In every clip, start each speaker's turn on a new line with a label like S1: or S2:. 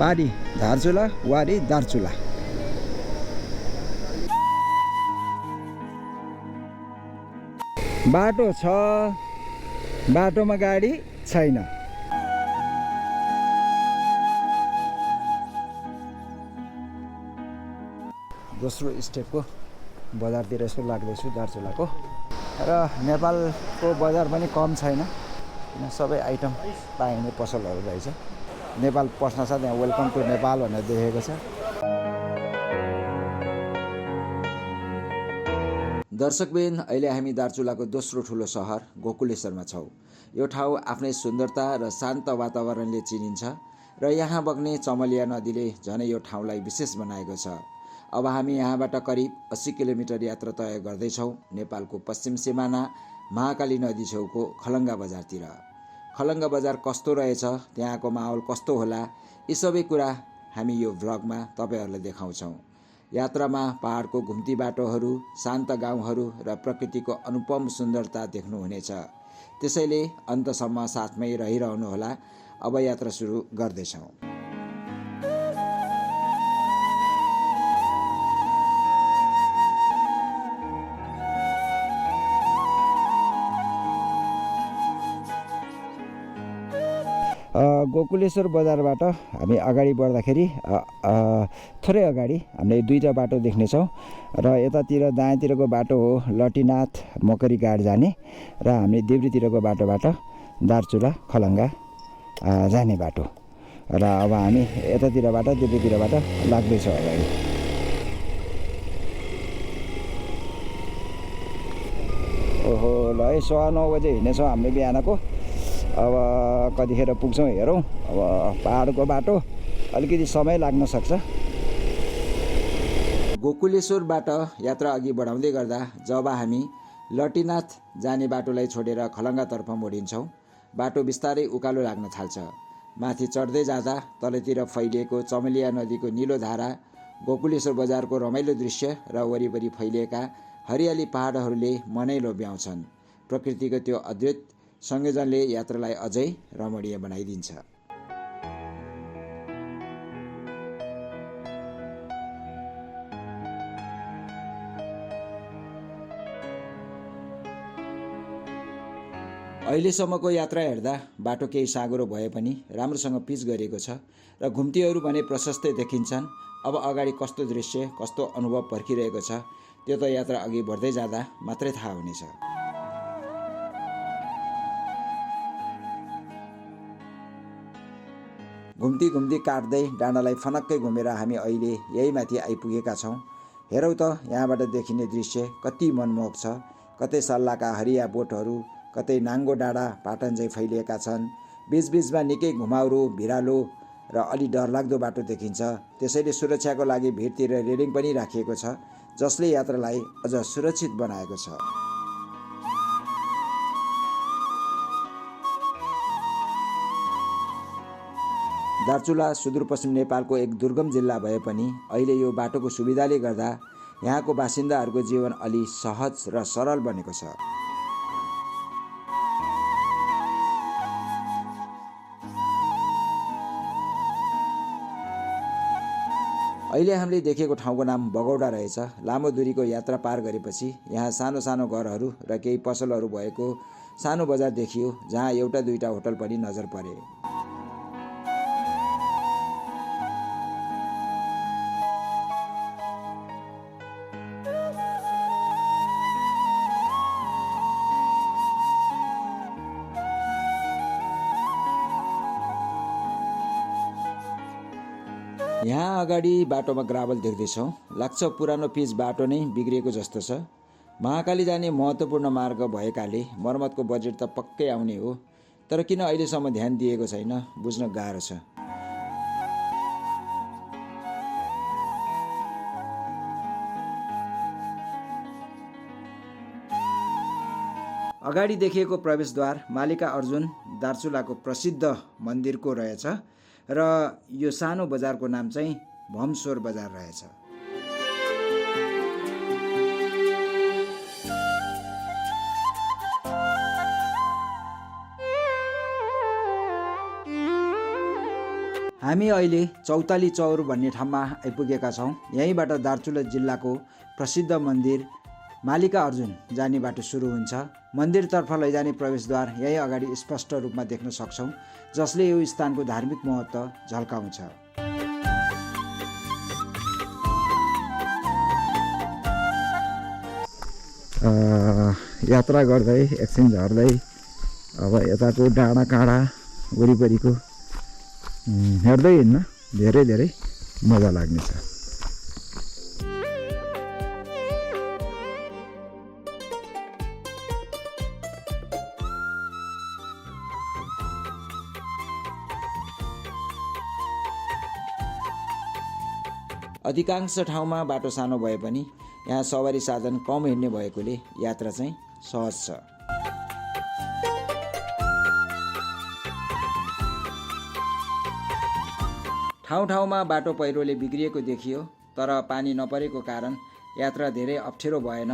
S1: पारी धारचुला वारी दार्चुला। बाटो छ, बाटोमा गाडी छैन। दोस्रो स्टेपको बजारतिर यसो लाग्दैछु दार्चुलाको। र नेपालको बजार पनि कम छैन, किन सबै आइटम पाइने पसलहरू रहेछ। नेपाल पस्न साथ यहाँ वेलकम टु नेपाल भनेर देखेको छ। दर्शकबिन, अहिले हामी दार्चुलाको दोस्रो ठुलो सहर गोकुलेश्वरमा छौँ। यो ठाउँ आफ्नै सुन्दरता र शान्त वातावरणले चिनिन्छ र यहाँ बग्ने चमलिया नदीले झनै यो ठाउँलाई विशेष बनाएको छ। अब हामी यहाँबाट करिब 80 किलोमिटर यात्रा तय गर्दैछौँ नेपालको पश्चिम सिमाना महाकाली नदी छेउको खलङ्गा बजारतिर। खलङ्गा बजार कस्तो रहेछ, त्यहाँको माहौल कस्तो होला, यी सबै कुरा हामी यो भ्लगमा तपाईहरुलाई देखाउँछौँ। यात्रामा पहाडको घुम्ती बाटोहरू, शान्त गाउँहरू र प्रकृतिको अनुपम सुन्दरता देख्नुहुनेछ। त्यसैले अन्तसम्म साथमै रहिरहनुहोला। अब यात्रा सुरु गर्दैछौँ। गोकुलेश्वर बजारबाट हामी अगाडि बढ्दाखेरि थोरै अगाडि हामीले दुईटा बाटो देख्नेछौँ र यतातिर दायाँतिरको बाटो हो लटीनाथ मकरीघाट जाने र हामी देब्रेतिरको बाटोबाट दार्चुला खलङ्गा जाने बाटो। र अब हामी यतातिरबाट देब्रेतिरबाट लाग्दैछौँ अगाडि। ओहो ल है 9:15 बजे हिँड्नेछौँ हामीले बिहानको। अब कतिखेर पुग्छौँ हेरौँ। अब पहाडको बाटो अलिकति समय लाग्न सक्छ। गोकुलेश्वरबाट यात्रा अघि बढाउँदै गर्दा जब हामी लटीनाथ जाने बाटोलाई छोडेर खलङ्गातर्फ मोडिन्छौँ, बाटो बिस्तारै उकालो लाग्न थाल्छ। माथि चढ्दै जाँदा तलतिर फैलिएको चमेलिया नदीको निलो धारा, गोकुलेश्वर बजारको रमाइलो दृश्य र वरिपरि फैलिएका हरियाली पहाडहरूले मनै लोभ्याउँछन्। प्रकृतिको त्यो अद्भुत संयोजनले यात्रालाई अझै रमणीय बनाइदिन्छ। अहिलेसम्मको यात्रा हेर्दा बाटो केही साँघुरो भए पनि राम्रोसँग पिच गरिएको छ र घुम्तीहरू भने प्रशस्तै देखिन्छन्। अब अगाडि कस्तो दृश्य, कस्तो अनुभव पर्खिरहेको छ त्यो त यात्रा अघि बढ्दै जाँदा मात्रै थाहा हुनेछ। घुम्ती घुम्ती काट्दै डाँडालाई फनक्कै घुमेर हामी अहिले यही माथि आइपुगेका छौँ। हेरौँ त यहाँबाट देखिने दृश्य कति मनमोहक छ। कतै सल्लाका हरिया बोटहरू, कतै नाङ्गो डाँडा पाटनझैँ फैलिएका छन्। बीचबीचमा निकै घुमाउरो, भिरालो र अलि डरलाग्दो बाटो देखिन्छ। त्यसैले सुरक्षाको लागि भिरतिर रेलिङ पनि राखिएको छ, जसले यात्रालाई अझ सुरक्षित बनाएको छ। दार्चुला सुदूरपश्चिम नेपालको एक दुर्गम जिल्ला भए पनि अहिले यो बाटोको सुविधाले गर्दा यहाँको बासिन्दाहरूको जीवन अलि सहज र सरल बनेको छ। अहिले हामीले देखेको ठाउँको नाम बगौडा रहेछ। लामो दूरीको यात्रा पार गरेपछि यहाँ सानो सानो घरहरू र केही पसलहरू भएको सानो बजार देखियो, जहाँ एउटा दुईटा होटल पनि नजर परे। यहाँ अगाडि बाटोमा ग्राभल देख्दैछौँ। लाग्छ पुरानो पिच बाटो नै बिग्रिएको जस्तो छ। महाकाली जाने महत्त्वपूर्ण मार्ग भएकाले मर्मतको बजेट त पक्कै आउने हो, तर किन अहिलेसम्म ध्यान दिएको छैन बुझ्न गाह्रो छ। अगाडि देखिएको प्रवेशद्वार मालिका अर्जुन दार्चुलाको प्रसिद्ध मन्दिरको रहेछ र यो सानो बजारको नाम चाहिँ भमस्वर बजार रहेछ। हामी अहिले चौताली चौर भन्ने ठाउँमा आइपुगेका छौँ। यहीँबाट दार्चुला जिल्लाको प्रसिद्ध मन्दिर मालिका अर्जुन जाने बाटो सुरु हुन्छ। मन्दिरतर्फ लैजाने प्रवेशद्वार यही अगाडि स्पष्ट रूपमा देख्न सक्छौँ, जसले यो स्थानको धार्मिक महत्त्व झल्काउँछ। यात्रा गर्दै एकछिन झर्दै अब यताको डाँडा काँडा वरिपरिको हेर्दै हिँड्न धेरै मजा लाग्नेछ। अधिकांश ठाउँमा बाटो सानो भए पनि यहाँ सवारी साधन कम हिँड्ने भएकोले यात्रा चाहिँ सहज छ। ठाउँमा बाटो पहिरोले बिग्रिएको देखियो, तर पानी नपरेको कारण यात्रा धेरै अप्ठ्यारो भएन।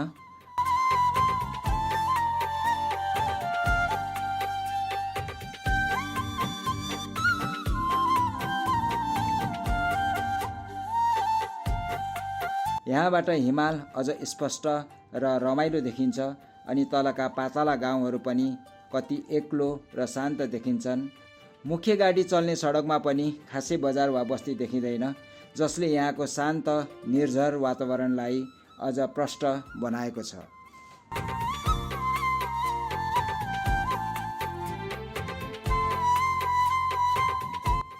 S1: यहाँबाट हिमाल अझ स्पष्ट र रमाइलो देखिन्छ अनि तलका पातला गाउँहरू पनि कति एक्लो र शान्त देखिन्छन्। मुख्य गाडी चल्ने सडकमा पनि खासै बजार वा बस्ती देखिँदैन, जसले यहाँको शान्त निर्झर वातावरणलाई अझ प्रष्ट बनाएको छ।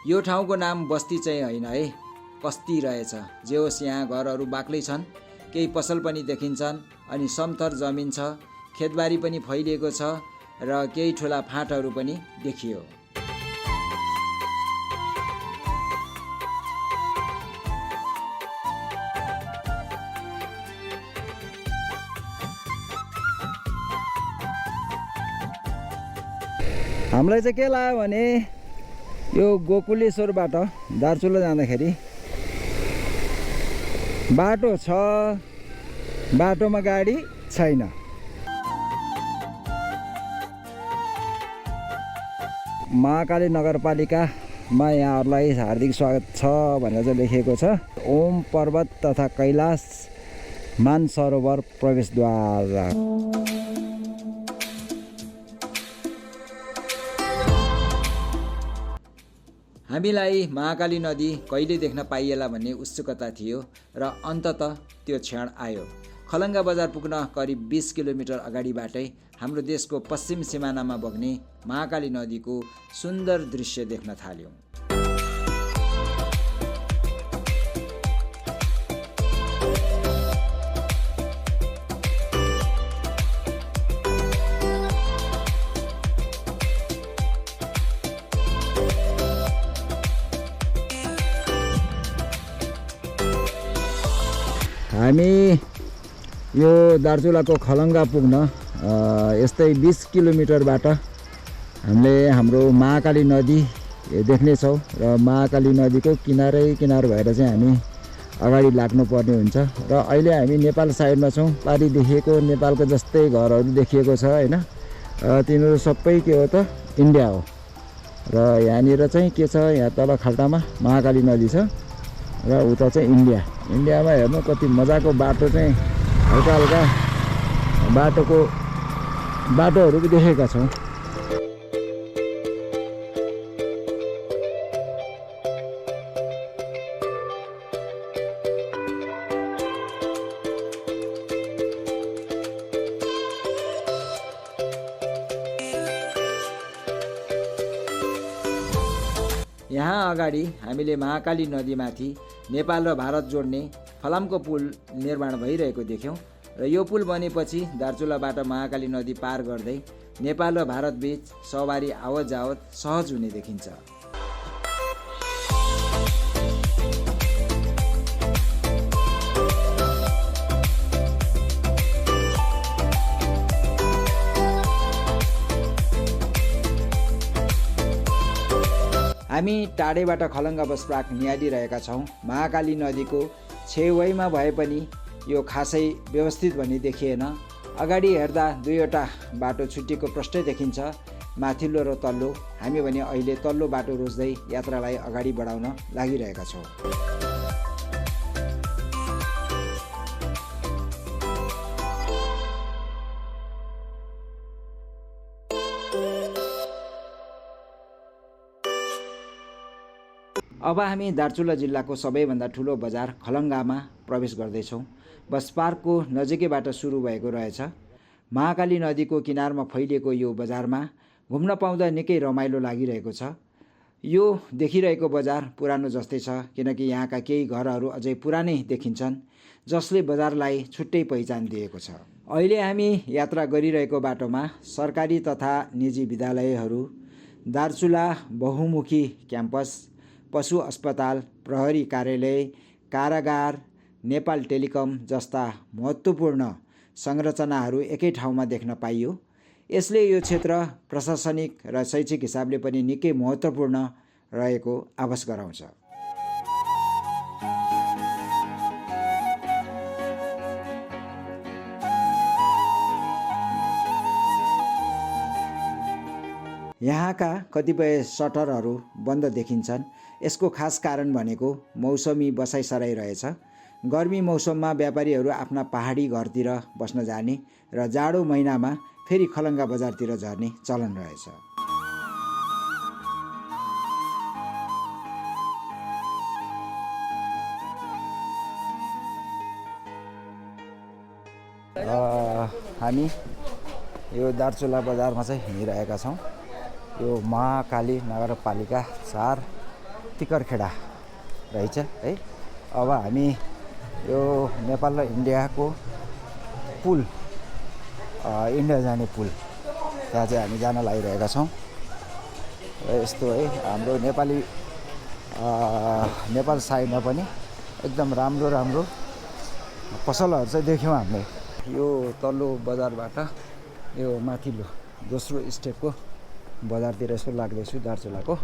S1: यो ठाउँको नाम बस्ती चाहिँ होइन है, कस्ती रहेछ। जे होस्, यहाँ घरहरू बाक्लै छन्, केही पसल पनि देखिन्छन् अनि समथर जमिन छ, खेतबारी पनि फैलिएको छ र केही ठुला फाँटहरू पनि देखियो। हामीलाई चाहिँ के लाग्यो भने यो गोकुलेश्वरबाट दार्चुला जाँदाखेरि बाटो छ, बाटोमा गाडी छैन। महाकाली नगरपालिकामा यहाँहरूलाई हार्दिक स्वागत छ भनेर चाहिँ लेखिएको छ। ओम पर्वत तथा कैलाश मानसरोवर प्रवेशद्वार। हामीलाई महाकाली नदी कहिले देख्न पाइएला भन्ने उत्सुकता थियो र अन्ततः त्यो क्षण आयो। खलङ्गा बजार पुग्न करिब 20 किलोमिटर अगाडिबाटै हाम्रो देशको पश्चिम सिमानामा बग्ने महाकाली नदीको सुन्दर दृश्य देख्न थाल्यौँ। हामी यो दार्चुलाको खलङ्गा पुग्न यस्तै 20 किलोमिटरबाट हामीले हाम्रो महाकाली नदी देख्नेछौँ र महाकाली नदीको किनार भएर चाहिँ हामी अगाडि लाग्नुपर्ने हुन्छ। र अहिले हामी नेपाल साइडमा छौँ। पारी देखिएको नेपालको जस्तै घरहरू देखिएको छ होइन। तिनीहरू सबै के हो त, इन्डिया हो। र यहाँनिर चाहिँ के छ, यहाँ तल खाल्टामा महाकाली नदी छ र उता चाहिँ इन्डियामा हेर्नु कति मजाको बाटो चाहिँ हल्का बाटोहरू पनि देखेका छौँ। यहाँ अगाडि हामीले महाकाली नदीमाथि नेपाल र भारत जोड्ने फलामको पुल निर्माण भइरहेको देख्यौँ र यो पुल बनेपछि दार्चुलाबाट महाकाली नदी पार गर्दै नेपाल र भारत बीच सवारी आवत जावत सहज हुने देखिन्छ। हामी टाढेबाट खलङ्गा बस पार्क निहालिरहेका छौँ। महाकाली नदीको छेउमा भए पनि यो खासै व्यवस्थित भन्ने देखिएन। अगाडि हेर्दा दुईवटा बाटो छुट्टिएको प्रष्टै देखिन्छ। माथिल्लो र तल्लो। हामी भने अहिले तल्लो बाटो रोज्दै यात्रालाई अगाडि बढाउन लागिरहेका छौँ। अब हामी दार्चुला जिल्लाको सबैभन्दा ठुलो बजार खलङ्गामा प्रवेश गर्दैछौँ। बस पार्कको नजिकैबाट सुरु भएको रहेछ। महाकाली नदीको किनारमा फैलिएको यो बजारमा घुम्न पाउँदा निकै रमाइलो लागिरहेको छ। यो देखिरहेको बजार पुरानो जस्तै छ, किनकि यहाँका केही घरहरू अझै पुरानै देखिन्छन्, जसले बजारलाई छुट्टै पहिचान दिएको छ। अहिले हामी यात्रा गरिरहेको बाटोमा सरकारी तथा निजी विद्यालयहरू, दार्चुला बहुमुखी क्याम्पस, पशु अस्पताल, प्रहरी कार्यालय, कारागार, नेपाल टेलिकम जस्ता महत्त्वपूर्ण संरचनाहरू एकै ठाउँमा देख्न पाइयो। यसले यो क्षेत्र प्रशासनिक र शैक्षिक हिसाबले पनि निकै महत्त्वपूर्ण रहेको आभास गराउँछ। यहाँका कतिपय सटरहरू बन्द देखिन्छन्। यसको खास कारण भनेको मौसमी बसाइसराई रहेछ। गर्मी मौसममा व्यापारीहरू आफ्ना पहाडी घरतिर बस्न जाने र जाडो महिनामा फेरि खलङ्गा बजारतिर झर्ने चलन रहेछ। हामी यो दार्चुला बजारमा चाहिँ हिँडिरहेका छौँ। यो महाकाली नगरपालिका 4 टिकरखेडा रहेछ है। अब हामी यो नेपाल र इन्डियाको पुल, इन्डिया जाने पुल, त्यहाँ चाहिँ हामी जान लागिरहेका छौँ। र यस्तो है, हाम्रो नेपाल साइडमा पनि एकदम राम्रो राम्रो पसलहरू चाहिँ देख्यौँ हामीले। यो तल्लो बजारबाट यो माथिल्लो दोस्रो स्टेपको बजारतिर यसो लाग्दैछु, दार्चुलाको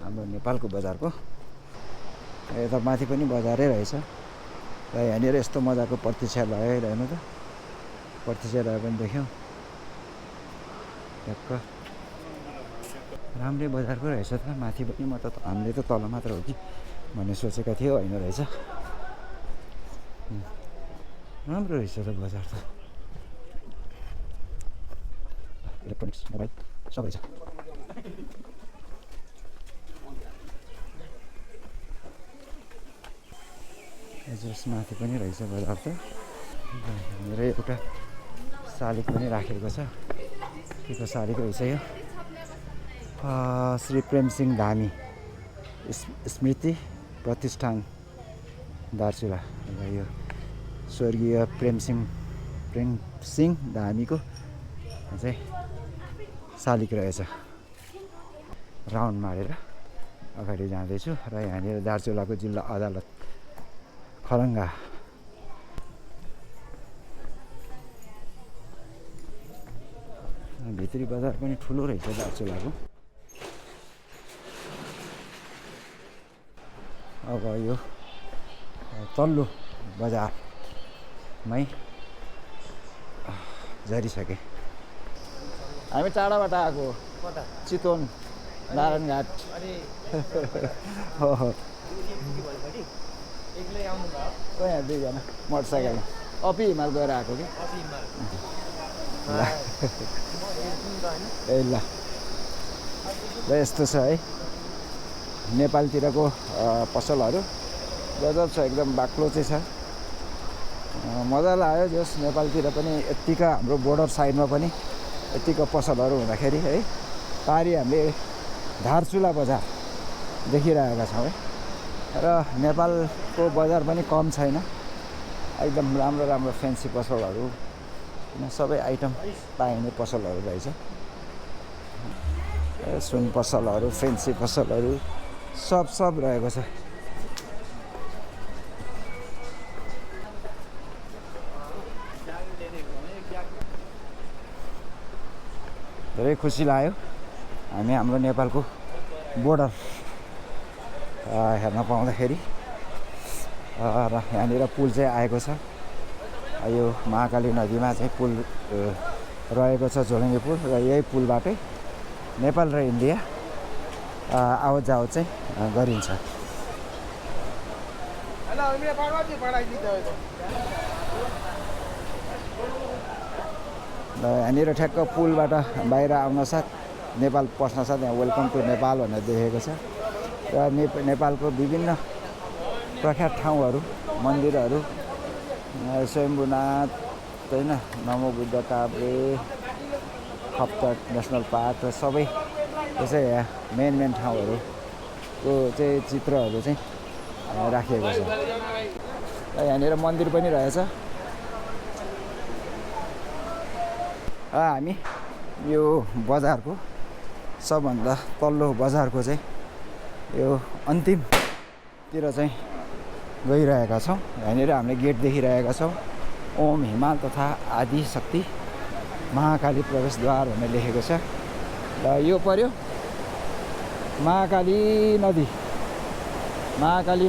S1: हाम्रो नेपालको बजारको। यता माथि पनि बजारै रहेछ र यहाँनिर यस्तो मजाको प्रतीक्षालय रहेन त, प्रतीक्षालय पनि देख्यौँ। ट्याक्क राम्रै बजारको रहेछ त। माथि पनि म त हामीले त तल मात्र हो कि भन्ने सोचेका थियो, होइन रहेछ। राम्रो रहेछ त बजार त। इलेक्ट्रोनिक्स, मोबाइल सबै छ। माथि पनि रहेछ बजार त। मेरो एउटा शालिग पनि राखेको छ। के को शालिग रहेछ यो? श्री प्रेमसिंह धामी स्मृति प्रतिष्ठान दार्चुला। यो स्वर्गीय प्रेमसिंह धामीको चाहिँ शालिग रहेछ। राउन्ड मारेर अगाडि जाँदैछु र यहाँनिर दार्चुलाको जिल्ला अदालत खलङ्गा। भित्री बजार पनि ठुलो रहेछ दार्चुलाको। अब यो तल्लो बजारमै झरिसके। हामी टाढाबाट आएको, चितवन नारायणघाट। हो हो, यहाँ 2 जना मोटरसाइकलमा अपी हिमाल गएर आएको कि। ए ल, यस्तो छ है नेपालतिरको पसलहरू। गजब छ, एकदम बाक्लो चाहिँ छ। मजा लाग्यो। जस नेपालतिर पनि यत्तिका हाम्रो बोर्डर साइडमा पनि यत्तिका पसलहरू हुँदाखेरि है, पारी हामीले दार्चुला बजार देखिरहेका छौँ है। र नेपालको बजार पनि कम छैन, एकदम राम्रो राम्रो फ्यान्सी पसलहरू, सबै आइटम पाइने पसलहरू रहेछ। सुन पसलहरू, फ्यान्सी पसलहरू सब रहेको छ। धेरै खुसी लाग्यो हामी हाम्रो नेपालको बोर्डर हेर्न पाउँदाखेरि। र यहाँनिर पुल चाहिँ आएको छ। यो महाकाली नदीमा चाहिँ पुल रहेको छ, झोलुङ्गे पुल। र यही पुलबाटै नेपाल र इन्डिया आवत जावत चाहिँ गरिन्छ। यहाँनिर ठ्याक्क पुलबाट बाहिर आउन साथ नेपाल पस्न साथ यहाँ वेलकम टु नेपाल भनेर देखेको छ र नेपालको विभिन्न प्रख्यात ठाउँहरू मन्दिरहरू स्वयम्भूनाथ होइन नमो बुद्ध काभ्रे खप्तड नेसनल पार्क र सबै त्यसै यहाँ मेन ठाउँहरूको चाहिँ चित्रहरू चाहिँ राखिएको छ। यहाँनिर मन्दिर पनि रहेछ। हामी यो बजारको सबभन्दा तल्लो बजारको चाहिँ यो अन्तिमतिर चाहिँ गइरहेका छौँ। यहाँनिर हामीले गेट देखिरहेका छौँ। ओम हिमाल तथा आदि शक्ति महाकाली प्रवेशद्वार भनेर लेखेको छ र यो पर्यो महाकाली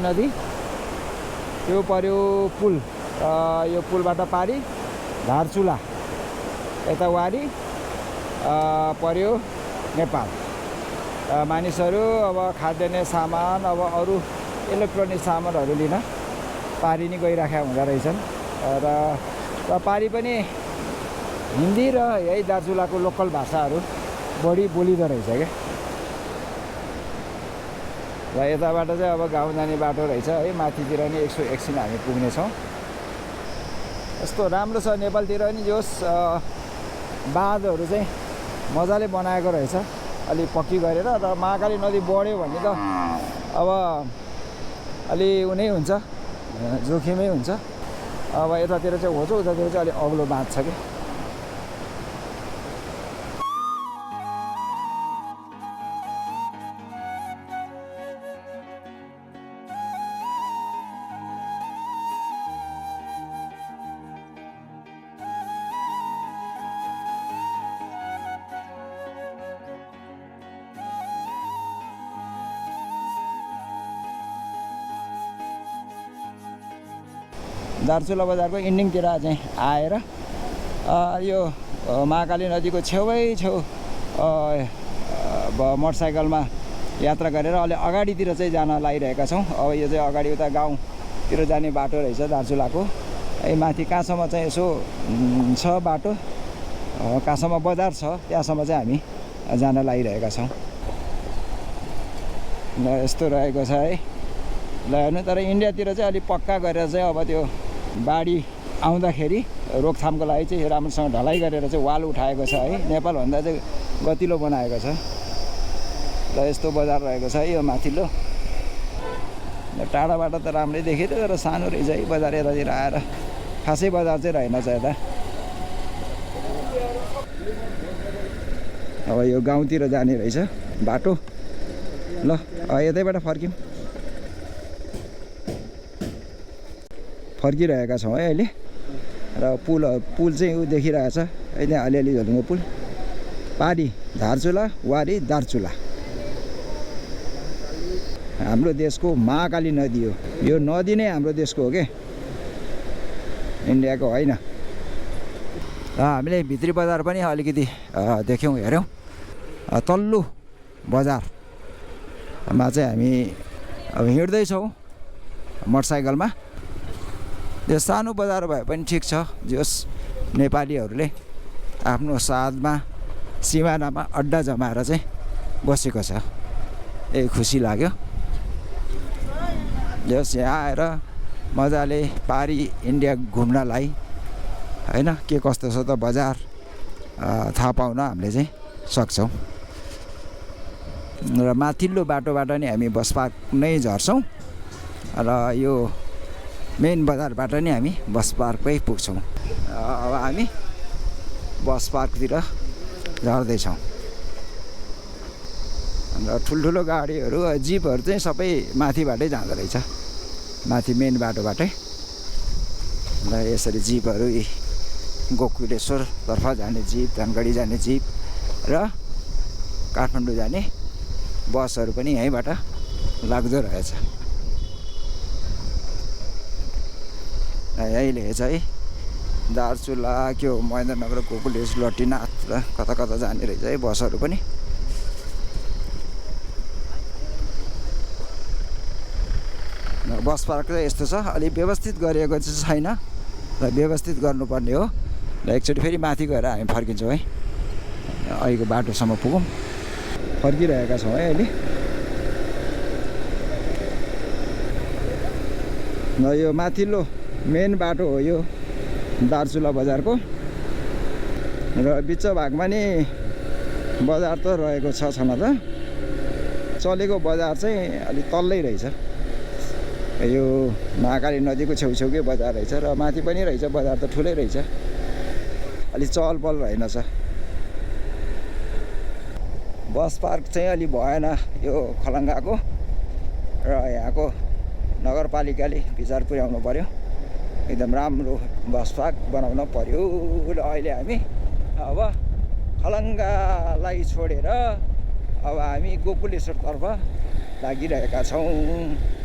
S1: नदी यो पर्यो पुल। यो पुलबाट पारी धारचुला यता वारी पर्यो नेपाल। मानिसहरू अब खाद्यान्न सामान अब अरू इलेक्ट्रोनिक सामानहरू लिन पारी नै गइराखेका हुँदो रहेछन् र पारी पनि हिन्दी र यही दार्चुलाको लोकल भाषाहरू बढी बोलिँदो रहेछ क्या। र यताबाट चाहिँ अब गाउँ जाने बाटो रहेछ है। माथितिर नि एकछिन हामी पुग्नेछौँ। यस्तो राम्रो छ नेपालतिर नि जोस् बाँधहरू चाहिँ मजाले बनाएको रहेछ अलि पक्की गरेर। र महाकाली नदी बढ्यो भने त अब अलि उनै हुन्छ जोखिमै हुन्छ। अब यतातिर चाहिँ होछ उतातिर चाहिँ अलि अग्लो बाँध छ कि। दार्चुला बजारको इन्डिङतिर चाहिँ आएर यो महाकाली नदीको छेउ मोटरसाइकलमा यात्रा गरेर अलि अगाडितिर चाहिँ जान लागिरहेका छौँ। अब यो चाहिँ अगाडि उता गाउँतिर जाने बाटो रहेछ दार्चुलाको। माथि कहाँसम्म चाहिँ यसो छ बाटो, कहाँसम्म बजार छ त्यहाँसम्म चाहिँ हामी जान लागिरहेका छौँ। ल यस्तो रहेको छ है। ल हेर्नु तर इन्डियातिर चाहिँ अलिक पक्का गरेर चाहिँ अब त्यो बाढी आउँदाखेरि रोकथामको लागि चाहिँ राम्रोसँग ढलाइ गरेर चाहिँ वाल उठाएको छ है। नेपालभन्दा चाहिँ गतिलो बनाएको छ। र यस्तो बजार रहेको छ है यो माथिल्लो। टाढाबाट त राम्रै देखियो तर सानो रहेछ है बजार। यतातिर आएर खासै बजार चाहिँ रहेनछ यता। अब यो गाउँतिर जाने रहेछ बाटो। ल यतैबाट फर्किरहेका छौँ है अहिले। र पुल चाहिँ ऊ देखिरहेछ है त्यहाँ अलिअलि झोलुङ्गो पुल। पारी धारचुला वारी दार्चुला हाम्रो देशको महाकाली नदी हो। यो नदी नै हाम्रो देशको हो के, इन्डियाको होइन। हामीले भित्री बजार पनि अलिकति देख्यौँ हेऱ्यौँ। तल्लो बजारमा चाहिँ हामी अब हिँड्दैछौँ मोटरसाइकलमा। यो सानो बजार भए पनि ठिक छ। जस नेपालीहरूले आफ्नो साथमा सिमानामा अड्डा जमाएर चाहिँ बसेको छ। यही खुसी लाग्यो। जस यहाँ आएर मजाले पारी इन्डिया घुम्नलाई होइन के कस्तो छ त बजार थाहा पाउन हामीले चाहिँ सक्छौँ। र माथिल्लो बाटोबाट नि हामी बस पार्क नै झर्छौँ र यो मेन बजारबाट नि हामी बस पार्कमै पुग्छौँ। अब हामी बस पार्कतिर झर्दैछौँ। र ठुल्ठुलो गाडीहरू जिपहरू चाहिँ सबै माथिबाटै जाँदो रहेछ, माथि मेन बाटोबाटै। र यसरी जिपहरू गोकुलेश्वरतर्फ जाने जिप, धनगढी जाने जिप र काठमाडौँ जाने बसहरू पनि यहीँबाट लाग्दो रहेछ। यही लेखेछ है दार्चुला के हो महेन्द्रनगर गोकुलेश्वर लट्टीनाथ र कता कता जाने रहेछ है बसहरू पनि। बस पार्क चाहिँ यस्तो छ, अलिक व्यवस्थित गरिएको चाहिँ छैन र व्यवस्थित गर्नुपर्ने हो। र एकचोटि फेरि माथि गएर हामी फर्किन्छौँ है। अहिलेको बाटोसम्म पुगौँ, फर्किरहेका छौँ है अहिले। र यो माथिल्लो मेन बाटो हो यो दार्चुला बजारको, र बिच भागमा नि बजार त रहेको छ छन त, चलेको बजार चाहिँ अलिक तल्लै रहेछ। यो महाकाली नदीको छेउछेउकै बजार रहेछ र माथि पनि रहेछ बजार त ठुलै रहेछ, अलिक चहल पहल रहेनछ। बस पार्क चाहिँ अलि भएन यो खलङ्गाको, र यहाँको नगरपालिकाले विचार पुर्याउनु पर्यो, एकदम राम्रो बस पार्क बनाउन पर्यो। र अहिले हामी अब खलङ्गालाई छोडेर अब हामी गोकुलेश्वरतर्फ लागिरहेका छौँ।